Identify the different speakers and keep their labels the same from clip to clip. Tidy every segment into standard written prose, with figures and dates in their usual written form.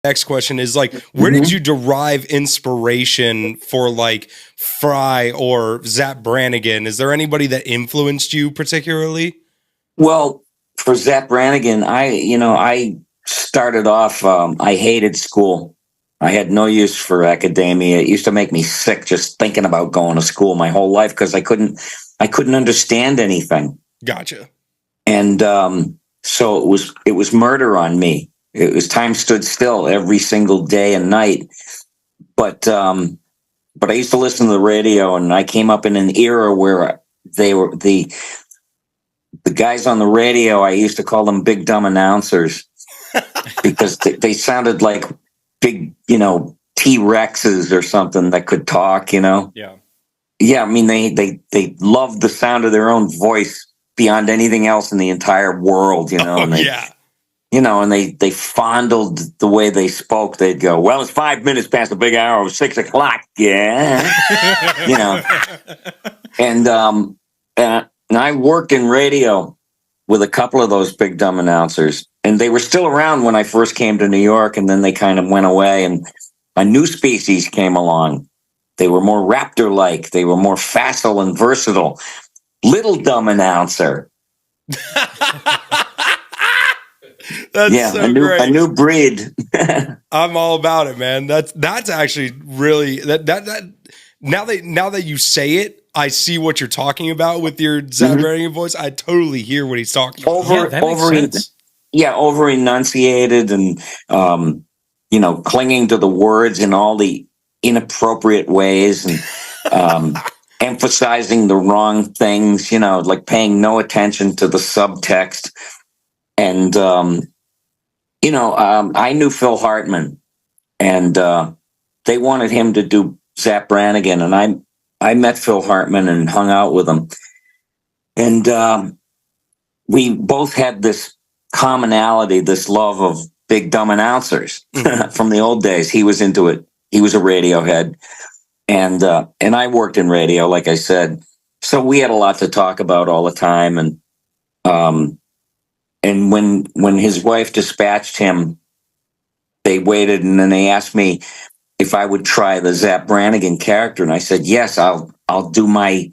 Speaker 1: next question is like, where did you derive inspiration for like Fry or Zap Branigan? Is there anybody that influenced you particularly?
Speaker 2: Well, for Zap Branigan, I started off, I hated school. I had no use for academia. It used to make me sick just thinking about going to school my whole life because I couldn't understand anything.
Speaker 1: Gotcha.
Speaker 2: And so it was murder on me. It was time stood still every single day and night. But I used to listen to the radio, and I came up in an era where they were the guys on the radio. I used to call them big dumb announcers because they sounded like big, T-Rexes or something that could talk.
Speaker 1: Yeah.
Speaker 2: Yeah. I mean, they loved the sound of their own voice beyond anything else in the entire world. And they fondled the way they spoke. They'd go, "Well, it's 5 minutes past the big hour of 6 o'clock." Yeah. And I worked in radio with a couple of those big dumb announcers, and they were still around when I first came to New York, and then they kind of went away, and a new species came along. They were more raptor-like. They were more facile and versatile. Little dumb announcer.
Speaker 1: That's so great.
Speaker 2: A new breed.
Speaker 1: I'm all about it, man. That's actually really that now that you say it, I see what you're talking about with your Zap Branigan voice. I totally hear what he's talking about.
Speaker 2: Over enunciated and clinging to the words in all the inappropriate ways and emphasizing the wrong things, like paying no attention to the subtext. And I knew Phil Hartman, and they wanted him to do Zap Branigan, and I met Phil Hartman and hung out with him, and we both had this commonality, this love of big dumb announcers from the old days. He was into it. He was a Radiohead, and I worked in radio, like I said, so we had a lot to talk about all the time, and when his wife dispatched him, they waited, and then they asked me if I would try the Zap Branigan character, and I said yes. I'll do my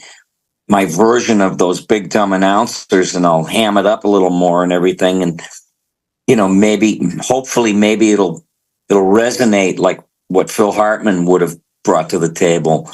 Speaker 2: version of those big dumb announcers, and I'll ham it up a little more and everything, and hopefully it'll resonate like what Phil Hartman would have brought to the table.